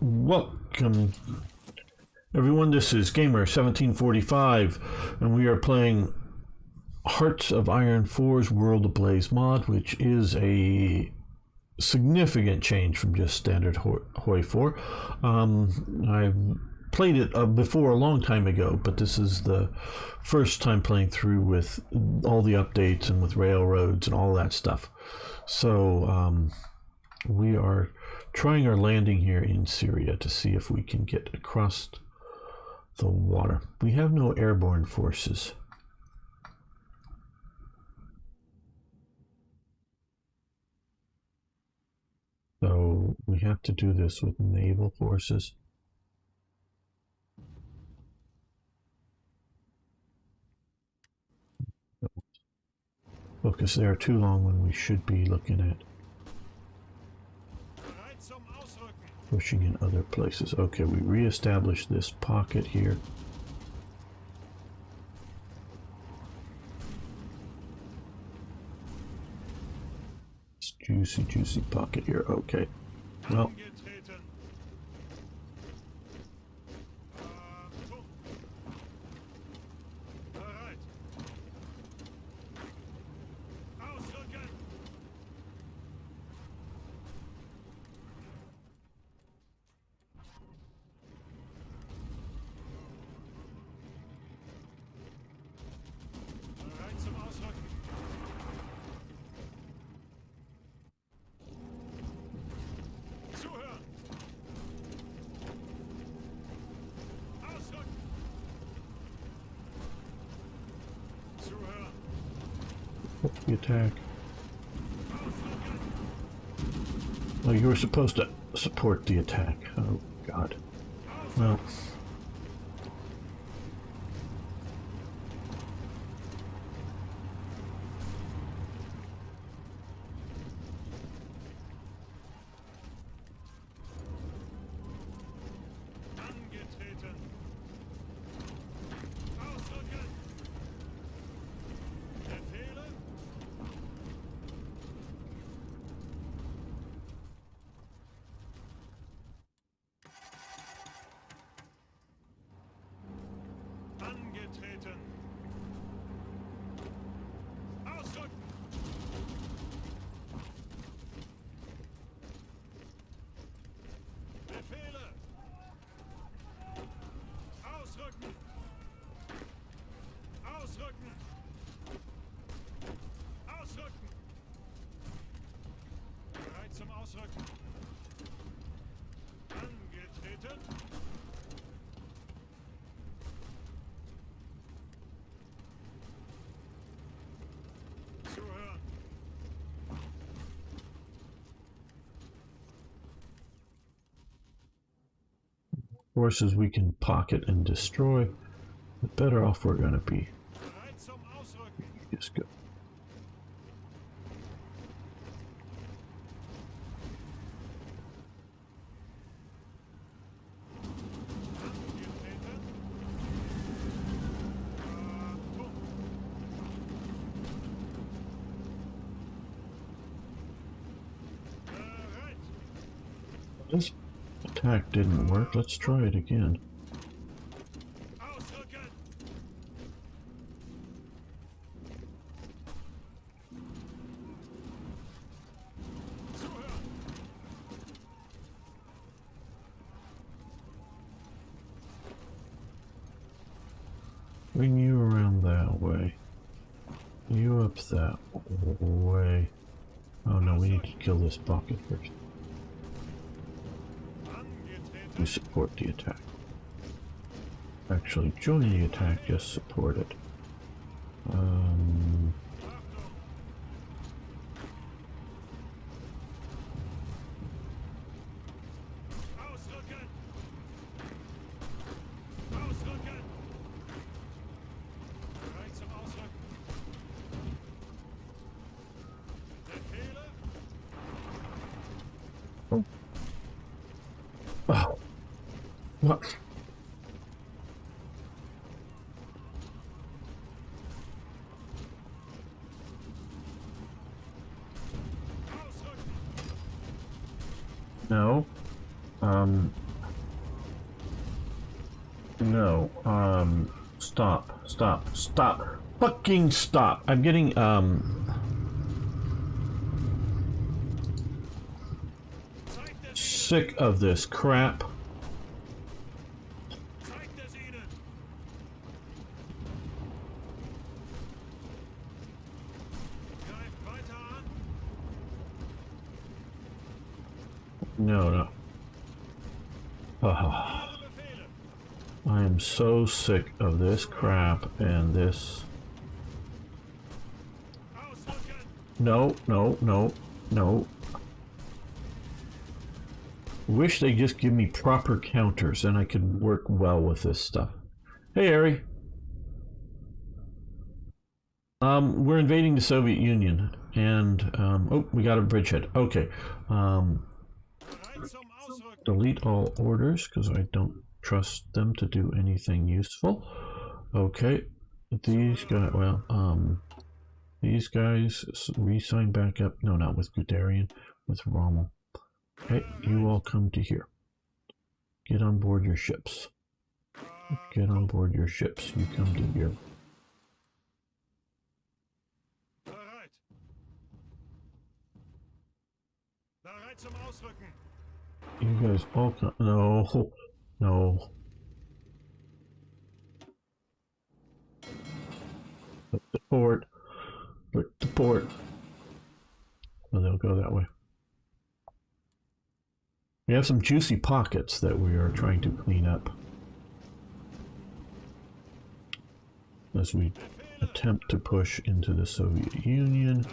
Welcome, everyone. This is Gamer1745, and we are playing Hearts of Iron 4's World Ablaze mod, which is a significant change from just standard Hoi 4. I've played it before a long time ago, but this is the first time playing through with all the updates and with railroads and all that stuff. So we are trying our landing here in Syria to see if we can get across the water. We have no airborne forces. So we have to do this with naval forces. Focus there too long when we should be looking at pushing in other places. Okay, we reestablish this pocket here. This juicy pocket here. Okay. Well. The attack. Oh, you were supposed to support the attack. Oh, God. Well. Forces we can pocket and destroy, the better off we're going to be. Just go. This attack didn't work. Let's try it again. Bring you around that way. You up that way. Oh no, we need to kill this pocket first. We support the attack. Actually, join the attack, just support it. Oh. What? No. No. Stop. Fucking stop. I'm getting, sick of this crap. No. Oh, I am so sick of this crap and this. No. Wish they just give me proper counters and I could work well with this stuff. Hey, Ari. We're invading the Soviet Union, and oh, we got a bridgehead. Okay. Delete all orders because I don't trust them to do anything useful. Okay. These guys, well, these guys re-sign back up. No, not with Guderian, with Rommel. Okay, you all come to here. Get on board your ships. Get on board your ships. You come to here. You guys all come. No. Look the port. Look the port. Well, they'll go that way. We have some juicy pockets that we are trying to clean up as we attempt to push into the Soviet Union.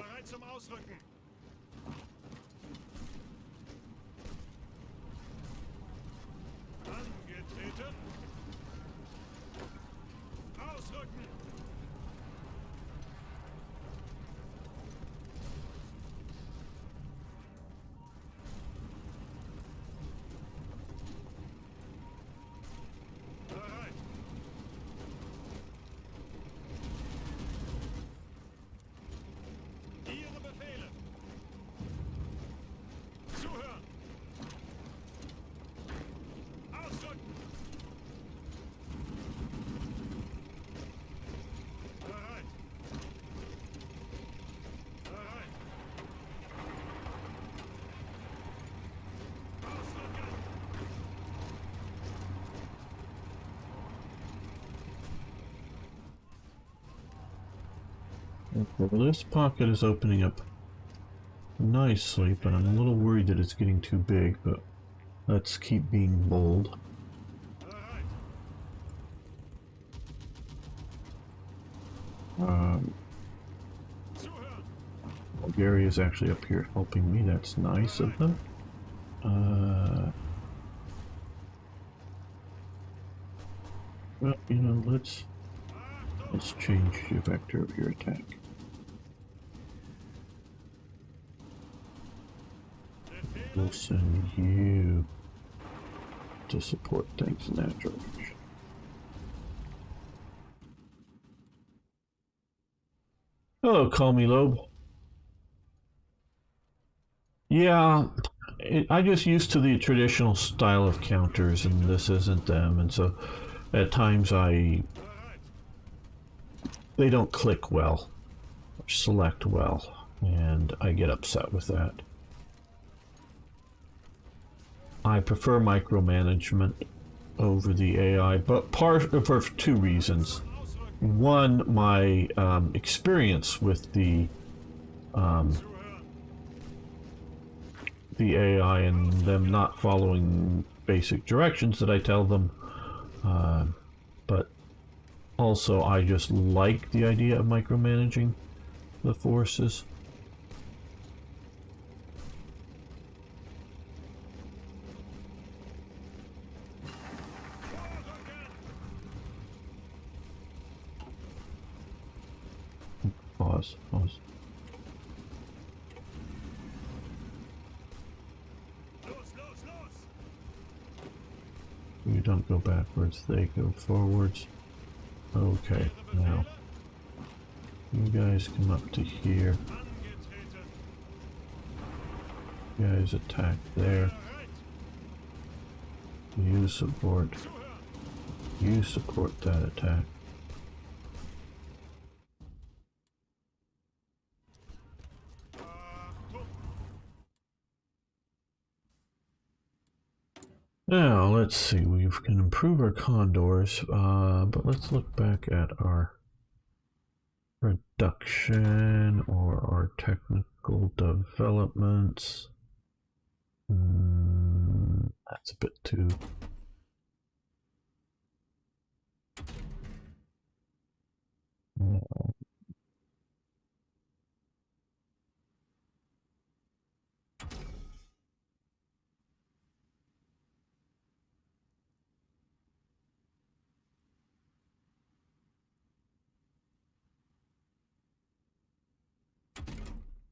Well, this pocket is opening up nicely, but I'm a little worried that it's getting too big, but let's keep being bold. Bulgaria is actually up here helping me. That's nice of them. Well, you know, let's change the vector of your attack. We'll send you to support things in that direction. Hello, call me Loeb. Yeah, I'm just used to the traditional style of counters, and this isn't them, and so at times they don't click well, or select well, and I get upset with that. I prefer micromanagement over the AI, but for two reasons. One, my experience with the AI and them not following basic directions that I tell them, but also I just like the idea of micromanaging the forces. Pause. You don't go backwards, they go forwards. Okay, now you guys come up to here. You guys attack there. You support You support that attack. Now, let's see, we can improve our condors, but let's look back at our production or our technical developments. That's a bit too...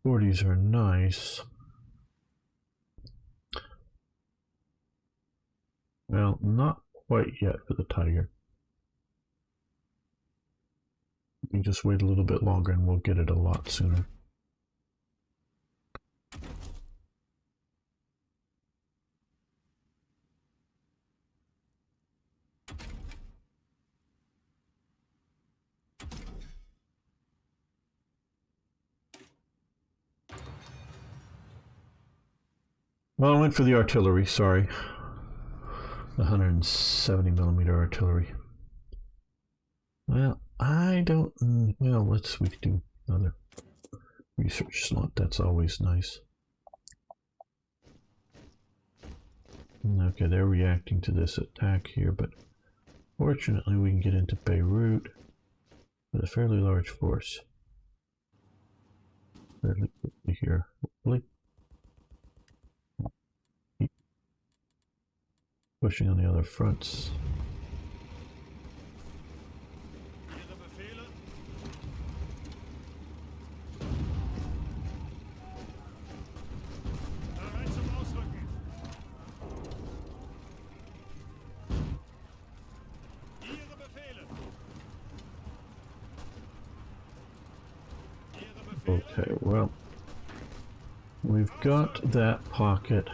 Forties are nice. Well, not quite yet for the Tiger. You just wait a little bit longer and we'll get it a lot sooner. Well, I went for the artillery, sorry. The 170mm artillery. Well, I don't... Well, we could do another research slot. That's always nice. Okay, they're reacting to this attack here, but fortunately we can get into Beirut with a fairly large force. Fairly quickly here, hopefully. Keep pushing on the other fronts. Okay, well, we've got that pocket.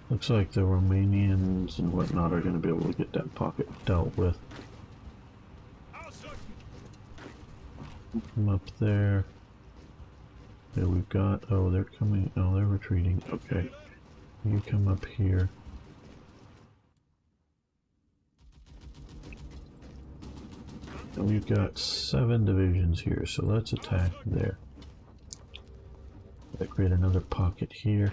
Looks like the Romanians and whatnot are going to be able to get that pocket dealt with. Come up there. Yeah, we've got... Oh, they're coming... Oh, they're retreating. Okay. You come up here. And we've got 7 divisions here, so let's attack there. Let's create another pocket here.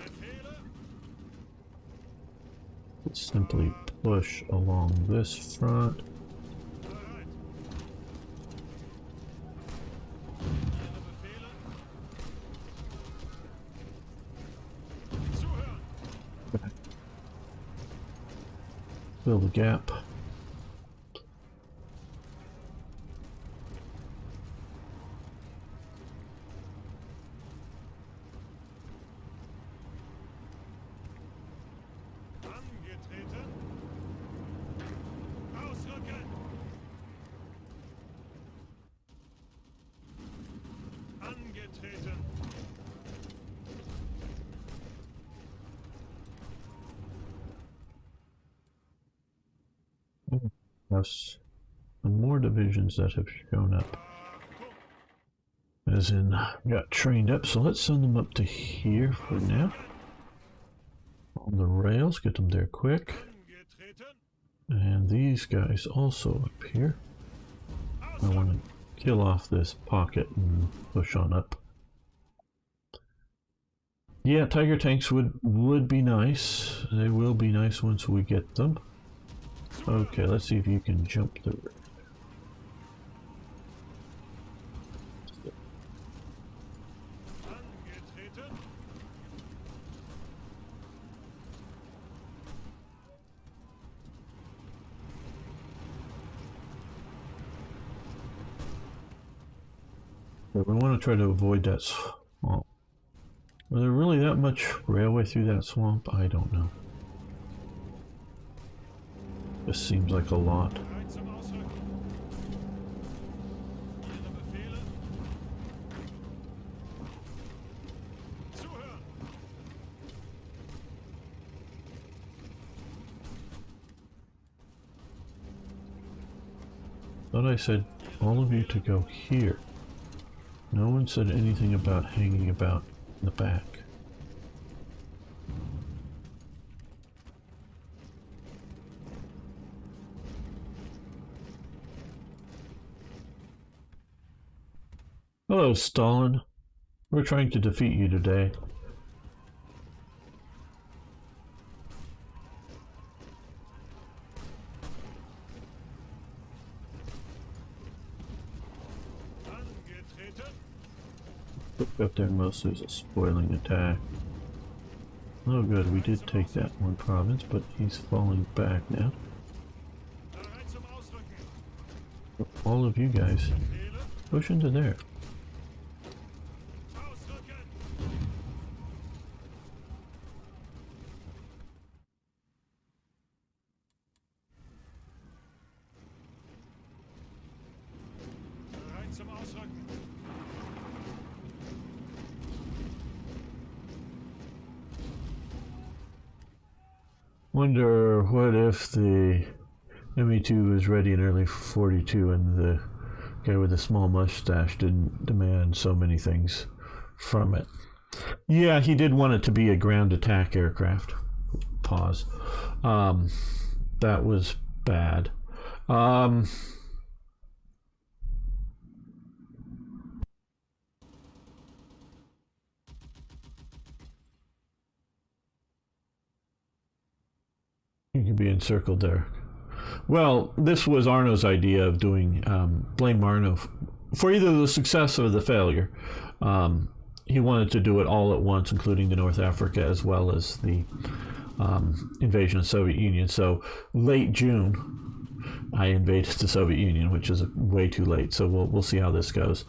Let's simply push along this front. Fill the gap. Plus some more divisions that have shown up, as in got trained up, so let's send them up to here for now on the rails, get them there quick. And these guys also up here. I want to kill off this pocket and push on up. Yeah, Tiger tanks would be nice. They will be nice once we get them. Okay, let's see if you can jump through it. But we want to try to avoid that swamp. Was there really that much railway through that swamp? I don't know. This seems like a lot. Thought I said all of you to go here. No one said anything about hanging about in the back. Hello, Stalin. We're trying to defeat you today. Up there mostly is a spoiling attack. Oh good, we did take that one province, but he's falling back now. All of you guys, push into there. Wonder what if the ME2 was ready in early 42 and the guy with the small mustache didn't demand so many things from it. Yeah, he did want it to be a ground attack aircraft. Pause. That was bad. You can be encircled there. Well, this was Arno's idea of doing, blame Arno for either the success or the failure. He wanted to do it all at once, including the North Africa as well as the invasion of the Soviet Union. So late June, I invaded the Soviet Union, which is way too late. So we'll see how this goes.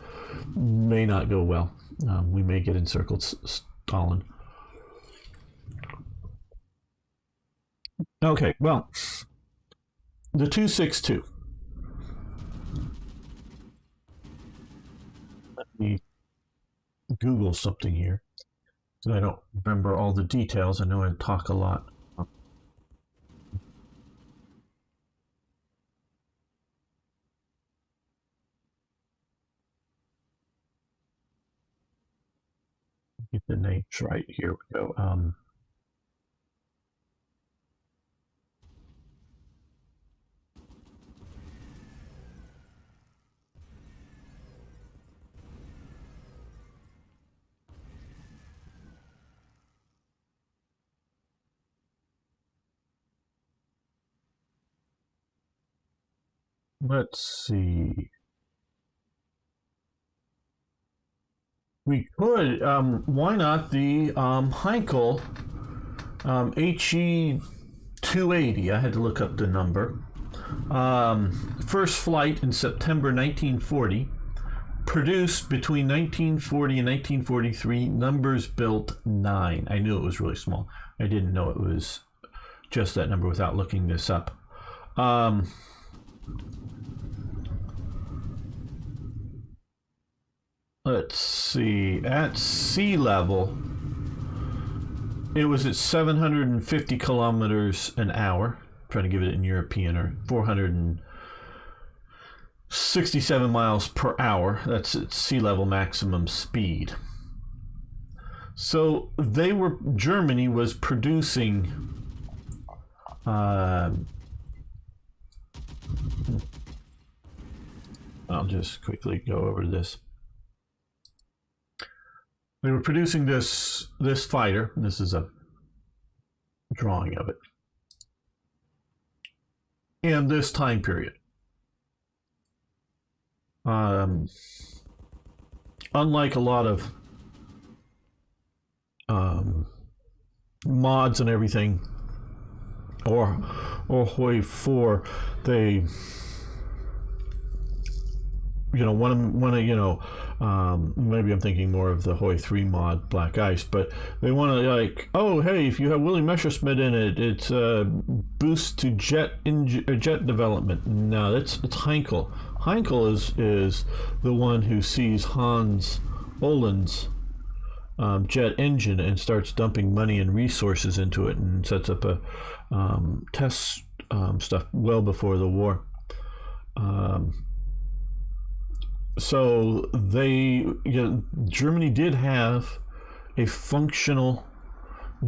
May not go well. We may get encircled Stalin. Okay, well, the 262. Let me Google something here, because I don't remember all the details. I know I talk a lot. Get the names right. Here we go. Let's see. We could, why not the Heinkel HE 280? I had to look up the number. First flight in September 1940. Produced between 1940 and 1943. Numbers built 9. I knew it was really small. I didn't know it was just that number without looking this up. Let's see, at sea level, it was at 750 kilometers an hour, I'm trying to give it in European, or 467 miles per hour. That's at sea level maximum speed. So Germany was producing I'll just quickly go over this. They were producing this fighter. This is a drawing of it. In this time period. Unlike a lot of mods and everything, or Hoi 4, they, maybe I'm thinking more of the Hoi 3 mod, Black Ice, but they want to, like, oh, hey, if you have Willie Messerschmitt in it, it's a boost to jet development. No, it's Heinkel. Heinkel is the one who sees Hans Olin's jet engine and starts dumping money and resources into it and sets up a test stuff well before the war. So Germany did have a functional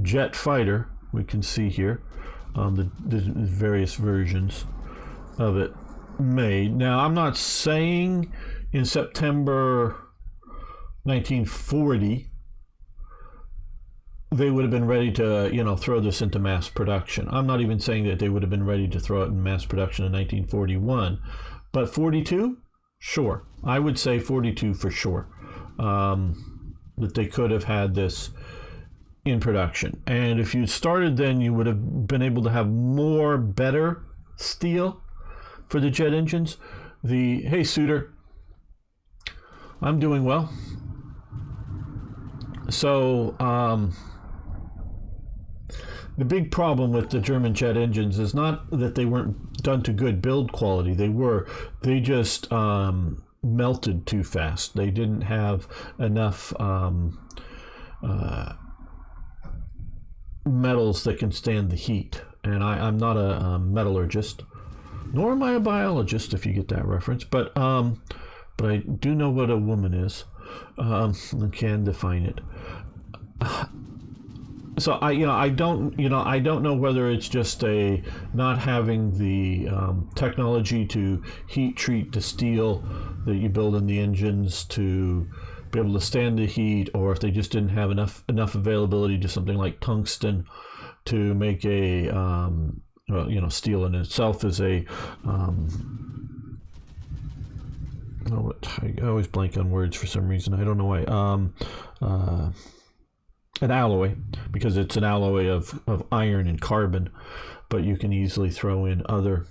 jet fighter. We can see here the various versions of it made. Now, I'm not saying in September 1940 they would have been ready to, throw this into mass production. I'm not even saying that they would have been ready to throw it in mass production in 1941. But 42? Sure. I would say 42 for sure. That they could have had this in production. And if you started then, you would have been able to have better steel for the jet engines. Hey, Suitor. I'm doing well. So, the big problem with the German jet engines is not that they weren't done to good build quality. They just melted too fast. They didn't have enough metals that can stand the heat. And I'm not a metallurgist, nor am I a biologist, if you get that reference. But I do know what a woman is, and can define it. So I don't know whether it's just a not having the technology to heat treat the steel that you build in the engines to be able to stand the heat, or if they just didn't have enough availability to something like tungsten to make a steel in itself is a I always blank on words for some reason. I don't know why. An alloy, because it's an alloy of iron and carbon, but you can easily throw in other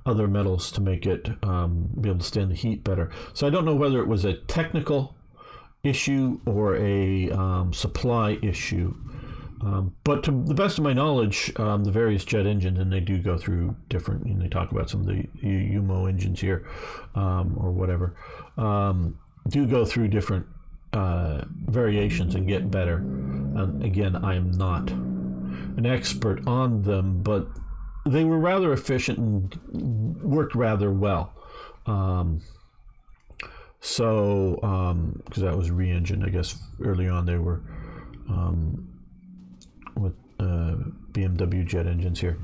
metals to make it be able to stand the heat better. So I don't know whether it was a technical issue or a supply issue, but to the best of my knowledge, the various jet engines, and they do go through different, and they talk about some of the UMO engines here, or whatever, do go through different variations and get better. And again, I am not an expert on them, but they were rather efficient and worked rather well. Because that was re-engine, I guess early on they were with BMW jet engines here.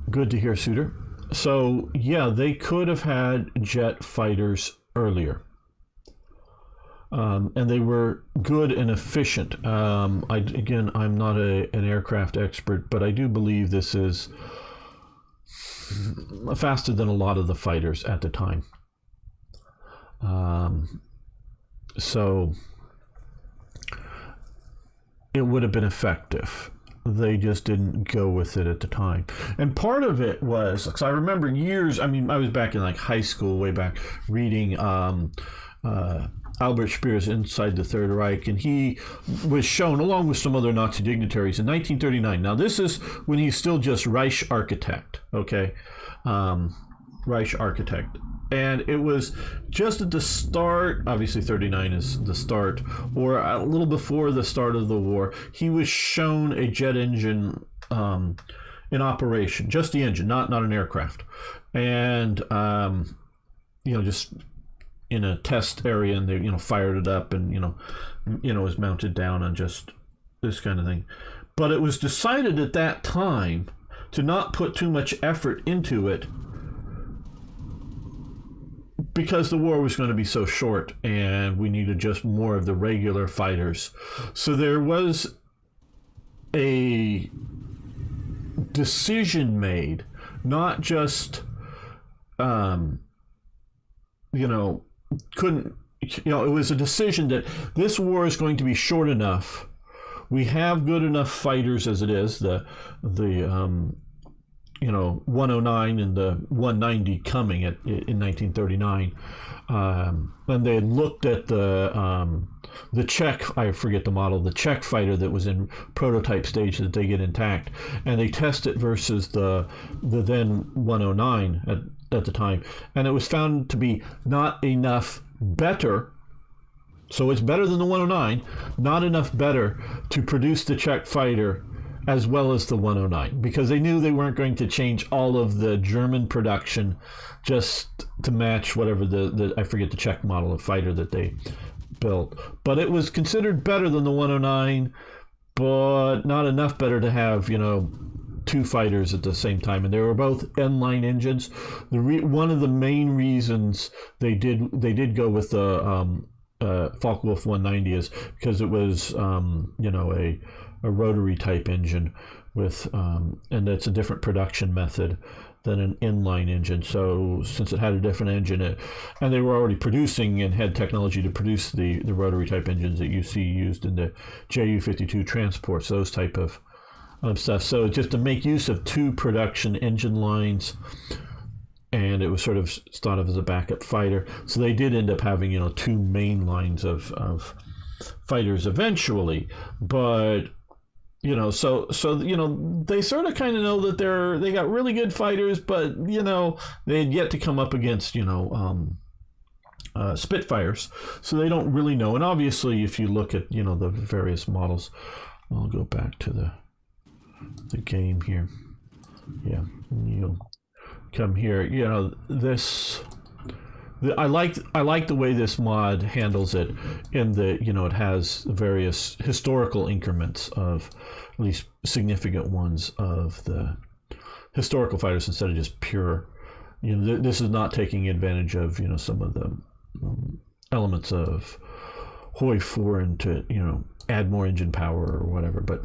Good to hear, Suitor. So yeah, they could have had jet fighters earlier. And they were good and efficient. I'm not an aircraft expert, but I do believe this is faster than a lot of the fighters at the time. So it would have been effective. They just didn't go with it at the time. And part of it was, because I remember years, I was back in like high school, way back, reading Albert Speer's Inside the Third Reich, and he was shown, along with some other Nazi dignitaries, in 1939. Now, this is when he's still just Reich architect, okay? Reich architect. And it was just at the start, obviously 39 is the start, or a little before the start of the war, he was shown a jet engine in operation, just the engine, not an aircraft. And, just in a test area, and they fired it up, and was mounted down on just this kind of thing. But it was decided at that time to not put too much effort into it because the war was going to be so short and we needed just more of the regular fighters. So there was a decision made, not just it was a decision that this war is going to be short enough. We have good enough fighters as it is. The 109 and the 190 coming in 1939. And they had looked at the Czech, I forget the model, the Czech fighter that was in prototype stage that they get intact, and they test it versus the then 109 at the time, and it was found to be not enough better. So it's better than the 109, not enough better to produce the Czech fighter as well as the 109, because they knew they weren't going to change all of the German production just to match whatever the I forget the Czech model of fighter that they built. But it was considered better than the 109, but not enough better to have, two fighters at the same time, and they were both N-line engines. One of the main reasons they did go with the Focke-Wulf 190 is because it was a rotary type engine with and it's a different production method than an inline engine. So since it had a different engine, and they were already producing and had technology to produce the rotary type engines that you see used in the Ju-52 transports, those type of stuff. So just to make use of two production engine lines, and it was sort of thought of as a backup fighter. So they did end up having two main lines of fighters eventually, but so they sort of kind of know that they got really good fighters, but they had yet to come up against Spitfires, so they don't really know. And obviously, if you look at the various models, I'll go back to the game here. Yeah, you'll come here. This. I like the way this mod handles it, in the it has various historical increments of at least significant ones of the historical fighters instead of just pure. This is not taking advantage of some of the elements of Hoi 4 and to add more engine power or whatever, but.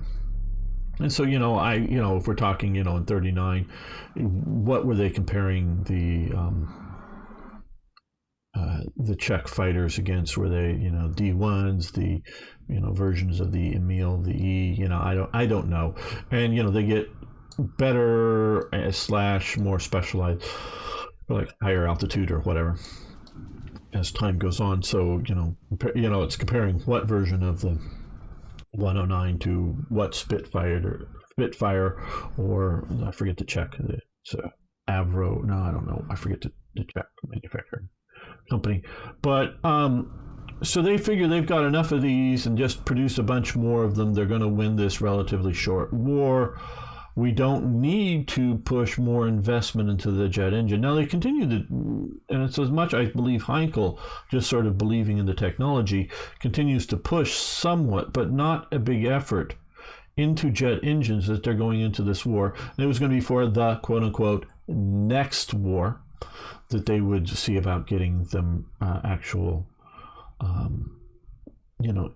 And so if we're talking in 39, what were they comparing the Czech fighters against? Were they D1s, the versions of the Emil, the E? I don't know. And they get better / more specialized, like higher altitude or whatever, as time goes on. So it's comparing what version of the 109 to what Spitfire, or I forget the Czech. It's Avro. No, I don't know. I forget the Czech manufacturer company. But so they figure they've got enough of these and just produce a bunch more of them. They're going to win this relatively short war. We don't need to push more investment into the jet engine. Now they continue to, and it's as much, I believe, Heinkel, just sort of believing in the technology, continues to push somewhat, but not a big effort into jet engines that they're going into this war. And it was going to be for the quote-unquote next war that they would see about getting them actual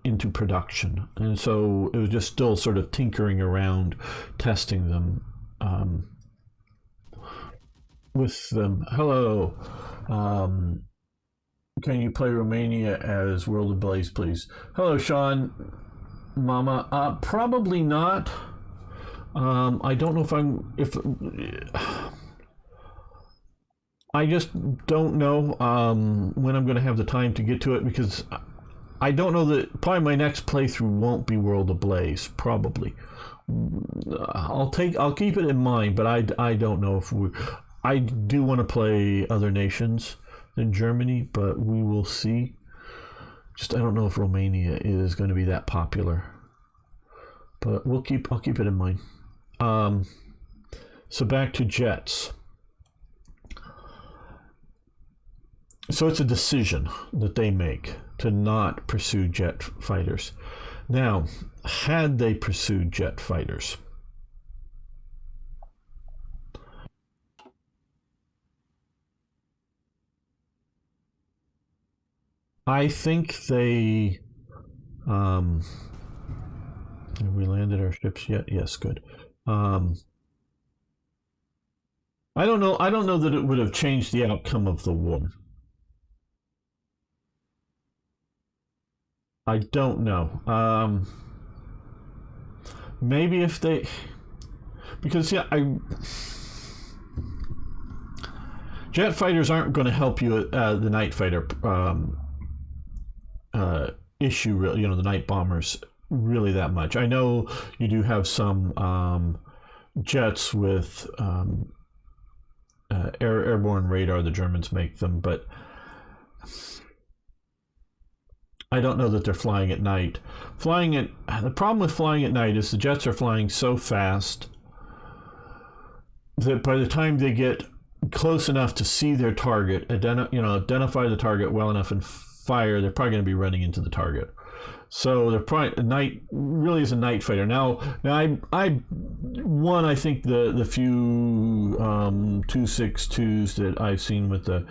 into production. And so it was just still sort of tinkering around, testing them with them. Hello. Can you play Romania as World of Blaze, please? Hello, Sean. Mama. Probably not. I don't know I just don't know when I'm going to have the time to get to it, because I don't know that probably my next playthrough won't be World of Blaze. Probably, I'll keep it in mind, but I don't know if I do want to play other nations than Germany, but we will see. Just I don't know if Romania is going to be that popular, but I'll keep it in mind. So back to jets. So it's a decision that they make to not pursue jet fighters. Now, had they pursued jet fighters, I think they have we landed our ships yet? Yes, good. I don't know that it would have changed the outcome of the war. I don't know. Maybe if they, because jet fighters aren't going to help you the night fighter issue, really. The night bombers really that much. I know you do have some jets with airborne radar. The Germans make them, but I don't know that they're flying at night. The problem with flying at night is the jets are flying so fast that by the time they get close enough to see their target, identify the target well enough and fire, they're probably going to be running into the target. So they're probably night really is a night fighter. Now I won. I think the few 262s that I've seen with the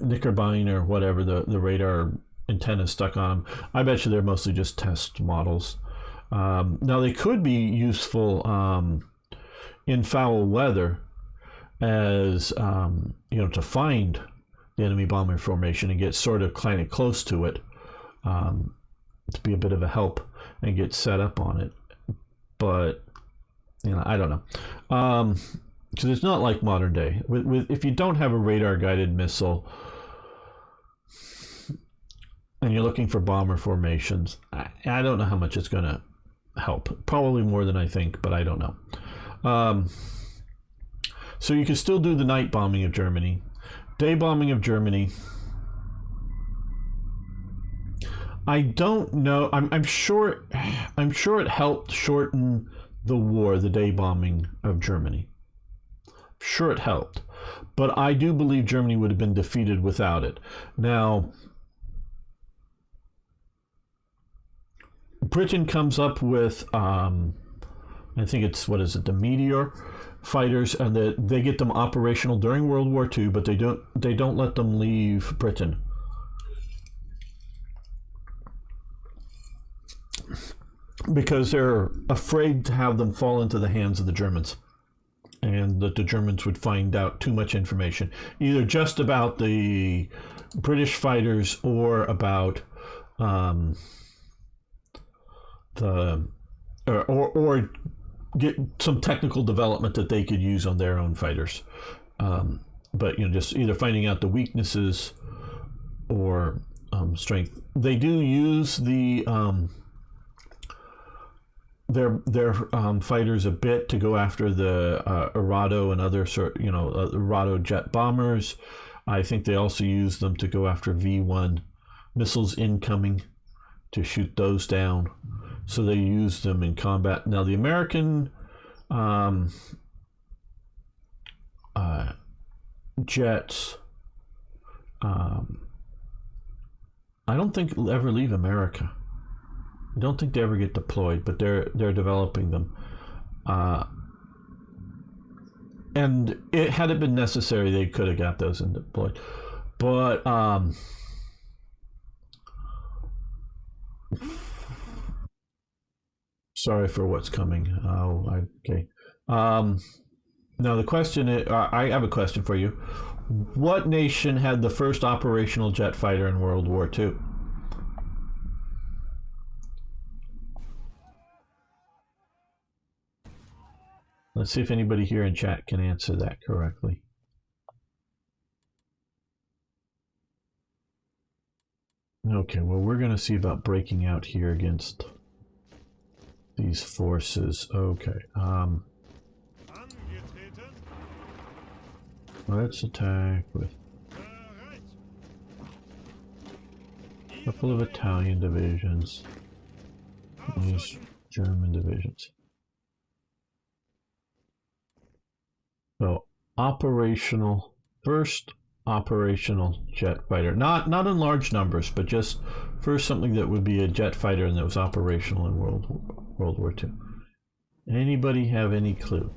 Knickerbine or whatever the radar antenna stuck on them. I bet you they're mostly just test models. Now they could be useful in foul weather as to find the enemy bomber formation and get sort of kind of close to it. To be a bit of a help and get set up on it, but I don't know, because it's not like modern day. If you don't have a radar guided missile and you're looking for bomber formations, I don't know how much it's going to help. Probably more than I think, but I don't know. So you can still do the night bombing of Germany, day bombing of Germany. I don't know. I'm sure it helped shorten the war, the day bombing of Germany. I'm sure it helped, but I do believe Germany would have been defeated without it. Now, Britain comes up with, I think it's the Meteor Fighters, and they get them operational during World War II, but they don't let them leave Britain. Because they're afraid to have them fall into the hands of the Germans, and that the Germans would find out too much information, either just about the British fighters or about or get some technical development that they could use on their own fighters. But just either finding out the weaknesses or strength. They do use their fighters a bit to go after the Arado and other Arado jet bombers. I think they also use them to go after V1 missiles incoming, to shoot those down. So they use them in combat. Now the American jets, I don't think will ever leave America. I don't think they ever get deployed, but they're developing them. And had it been necessary, they could have got those and deployed. But sorry for what's coming. Okay. Now the question is, I have a question for you. What nation had the first operational jet fighter in World War II? Let's see if anybody here in chat can answer that correctly. Okay, well, we're going to see about breaking out here against these forces. Okay. Let's attack with a couple of Italian divisions. These German divisions. So, first operational jet fighter. Not in large numbers, but just first something that would be a jet fighter and that was operational in World War II. Anybody have any clue?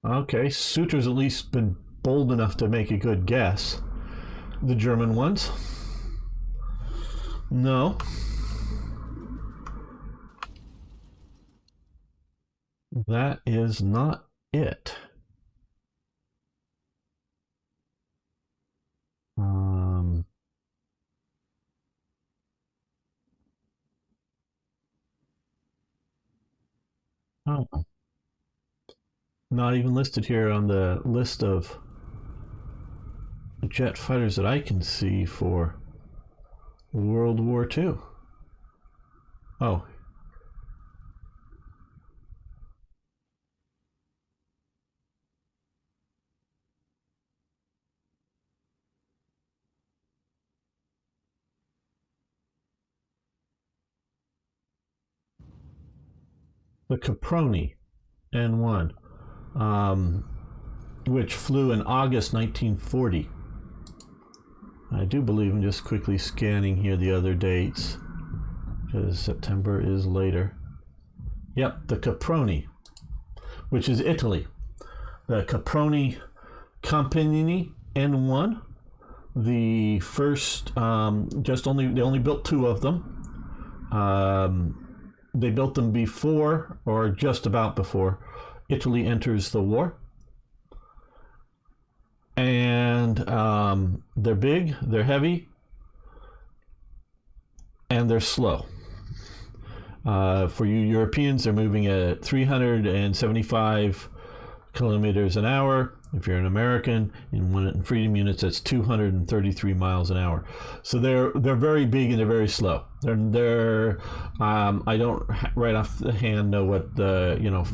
Okay, Sutra's at least been bold enough to make a good guess. The German ones? No. That is not it. Oh, not even listed here on the list of jet fighters that I can see for World War II. Oh, the Caproni N1, um, which flew in August 1940. I do believe I'm just quickly scanning here the other dates because September is later. Yep, the Caproni, which is Italy. The Caproni Compagni N1, the first, they only built two of them. They built them before, or just about before, Italy enters the war. And they're big, they're heavy, and they're slow. For you Europeans, they're moving at 375 kilometers an hour. If you're an American, in freedom units, that's 233 miles an hour. So they're very big and they're very slow. I don't right off the hand know what the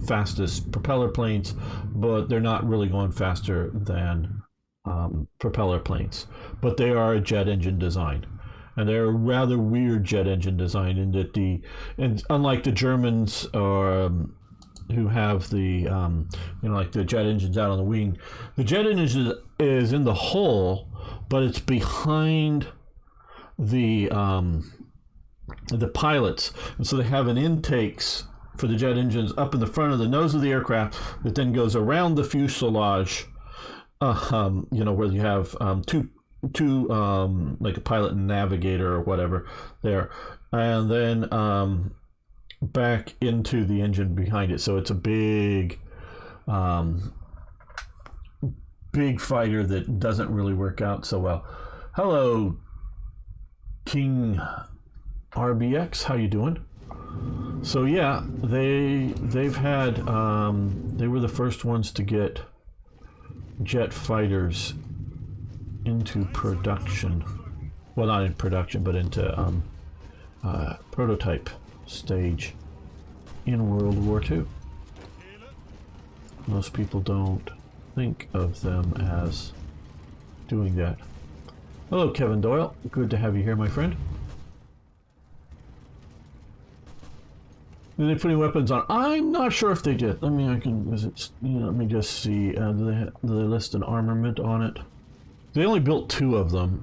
fastest propeller planes, but they're not really going faster than propeller planes. But they are a jet engine design. And they're a rather weird jet engine design in that unlike the Germans or who have the like the jet engines out on the wing, the jet engine is in the hull, but it's behind the pilots, and so they have an intakes for the jet engines up in the front of the nose of the aircraft that then goes around the fuselage, where you have two like a pilot and navigator or whatever there, and then back into the engine behind it. So it's a big fighter that doesn't really work out so well. Hello, King RBX, how you doing? So yeah, they've had they were the first ones to get jet fighters into production. Well, not in production, but into prototype stage in World War II. Most people don't think of them as doing that. Hello, Kevin Doyle. Good to have you here, my friend. Did they put any weapons on? I'm not sure if they did. Let me just see. Do they list an armament on it? They only built two of them.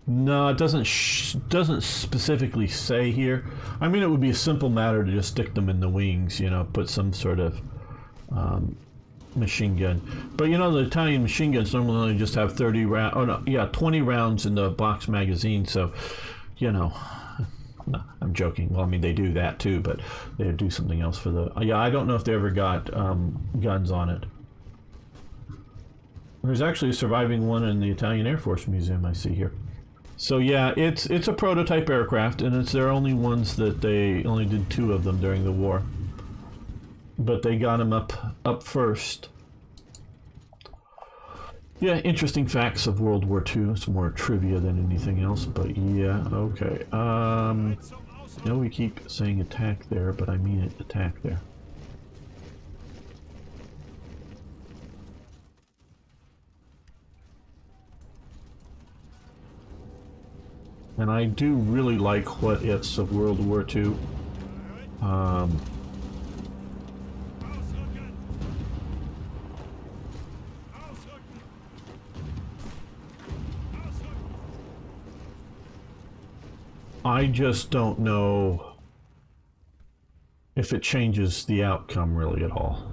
No, it doesn't specifically say here. I mean, it would be a simple matter to just stick them in the wings, put some sort of machine gun. But the Italian machine guns normally only just have 30 rounds. Oh no, yeah, 20 rounds in the box magazine. So, no, I'm joking. Well, I mean, they do that too, but they do something else for the. Yeah, I don't know if they ever got guns on it. There's actually a surviving one in the Italian Air Force Museum I see here. So yeah, it's a prototype aircraft, and it's their only ones that they only did two of them during the war. But they got them up first. Yeah, interesting facts of World War II. It's more trivia than anything else, but yeah, okay. We keep saying attack there, but I mean it, attack there. And I do really like what ifs of World War II. I just don't know if it changes the outcome really at all.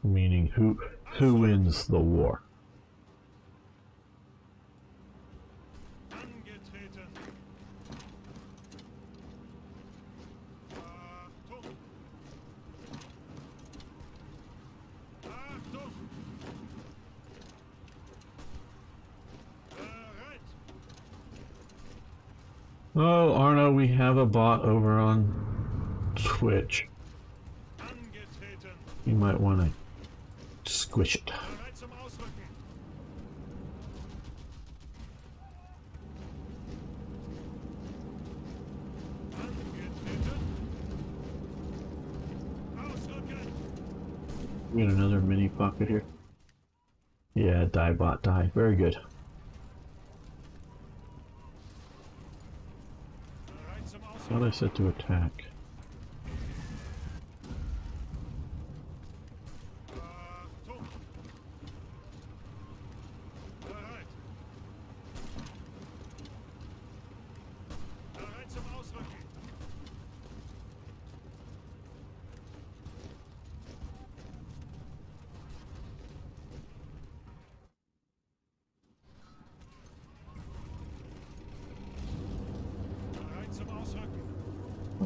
Meaning who wins the war. Oh, Arno, we have a bot over on Twitch. You might want to squish it. We got another mini pocket here. Yeah, die bot, die. Very good. Thought I said to attack.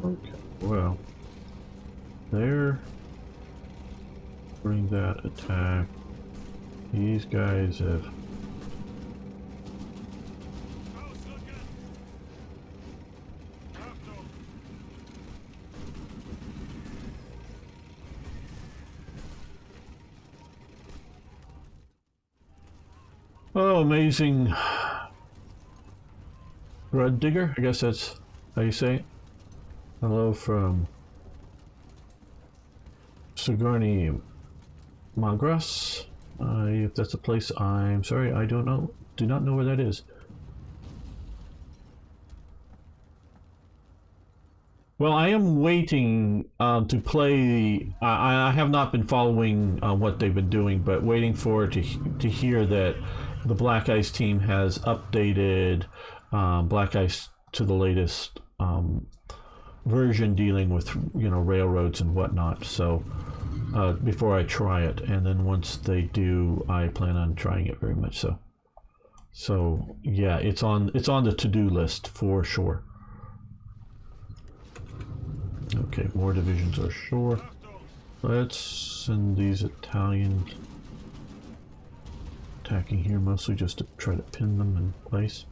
Okay, well, there. Bring that attack. These guys have. Oh, amazing. Red Digger? I guess that's how you say it. Hello from Sigourney Magras. If that's a place, I'm sorry, I don't know. Do not know where that is. Well, I am waiting to play. I have not been following what they've been doing, but waiting for to hear that the Black Ice team has updated Black Ice to the latest version dealing with, you know, railroads and whatnot. So before I try it, and then once they do, I plan on trying it very much. So yeah, it's on the to-do list for sure. Okay, more divisions are sure. Let's send these Italians attacking here, mostly just to try to pin them in place.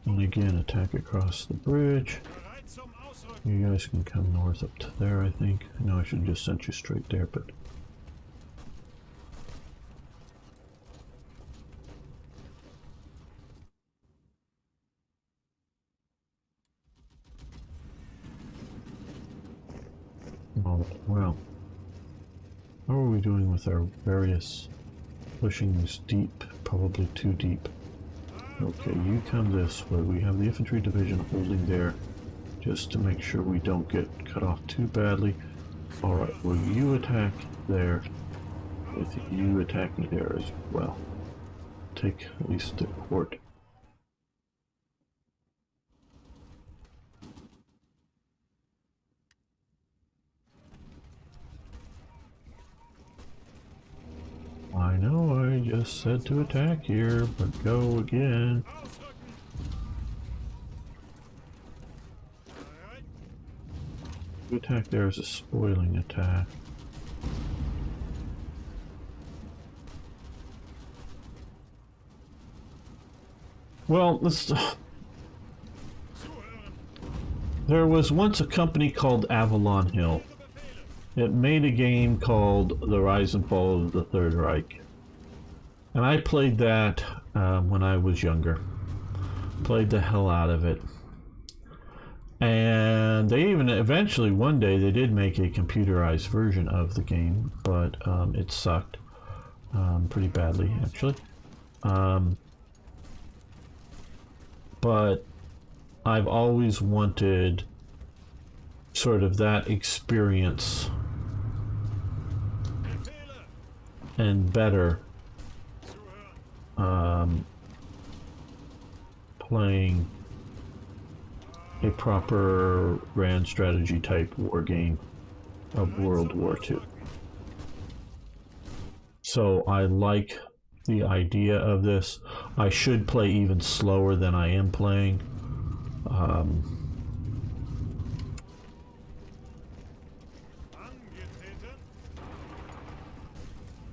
And again, attack across the bridge. You guys can come north up to there, I think. No, I should just send you straight there, but... Oh, well. How are we doing with our various pushings deep? Probably too deep. Okay, you come this way. We have the infantry division holding there just to make sure we don't get cut off too badly. Alright, well, you attack there with you attacking there as well. Take at least the port. I know, I just said to attack here, but go again. The attack there is a spoiling attack. Well, there was once a company called Avalon Hill. It made a game called The Rise and Fall of the Third Reich. And I played that when I was younger. Played the hell out of it. And they even eventually, one day, they did make a computerized version of the game, but it sucked pretty badly, actually. But I've always wanted sort of that experience and better playing a proper grand strategy type war game of World War II. So I like the idea of this. I should play even slower than I am playing.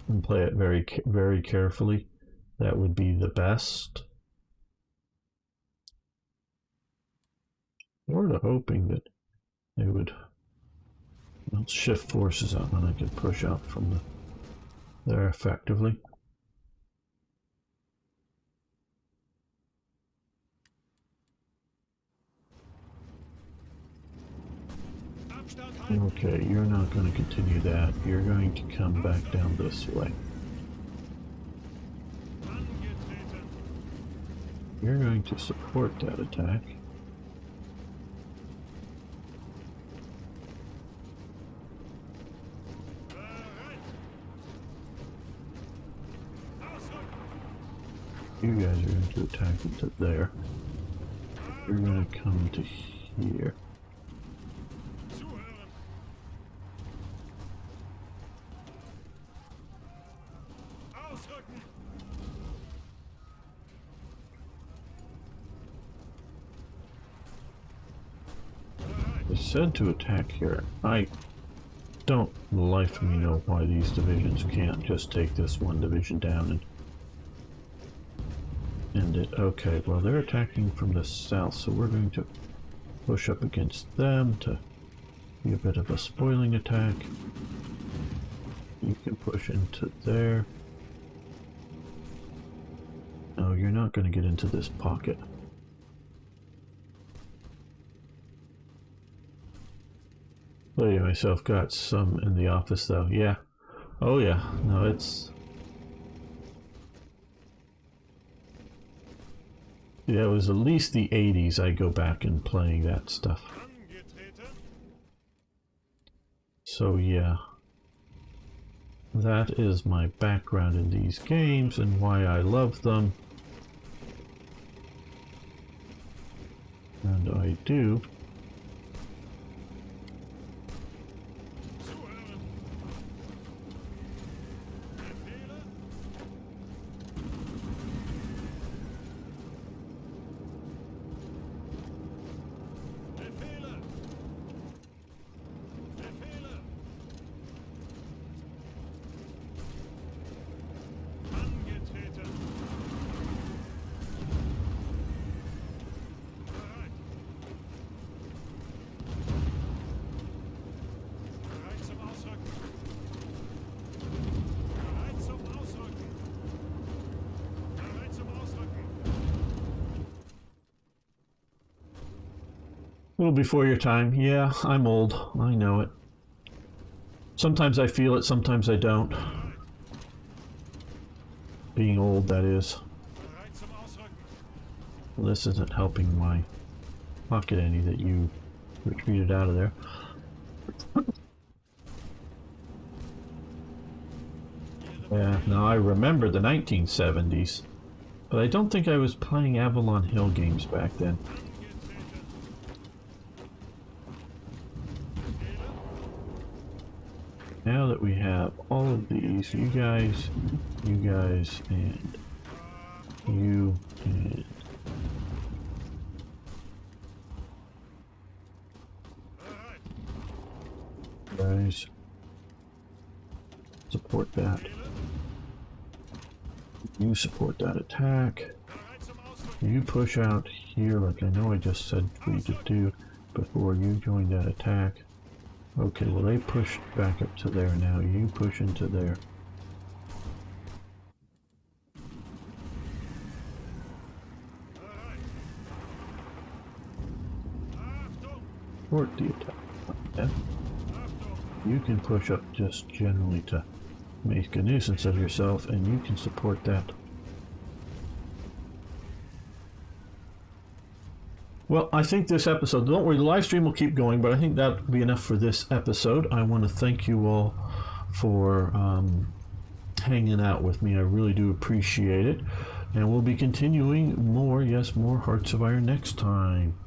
And play it very, very carefully. That would be the best. Sort of hoping that they would shift forces out and I could push out from there effectively. Okay, you're not going to continue that. You're going to come back down this way. You're going to support that attack. You guys are going to attack into there. You're going to come to here. It's said to attack here. I don't life me know why these divisions can't just take this one division down and end it. Okay, well they're attacking from the south, so we're going to push up against them to be a bit of a spoiling attack. You can push into there. Oh, you're not going to get into this pocket. Look at myself, got some in the office though. Yeah. Oh yeah. No, it's... Yeah, it was at least the 80s I go back and playing that stuff. So yeah. That is my background in these games and why I love them. And I do. A little before your time. Yeah, I'm old. I know it. Sometimes I feel it, sometimes I don't. Being old, that is. Well, this isn't helping my pocket any that you retreated out of there. Yeah, now I remember the 1970s, but I don't think I was playing Avalon Hill games back then. Now that we have all of these, you guys, and you, and guys, support that. You support that attack. You push out here like I know I just said for you to do before you joined that attack. Okay, well they pushed back up to there now. You push into there. Support the attack. Okay. You can push up just generally to make a nuisance of yourself, and you can support that. Well, I think this episode, don't worry, the live stream will keep going, but I think that will be enough for this episode. I want to thank you all for hanging out with me. I really do appreciate it. And we'll be continuing more, yes, more Hearts of Iron next time.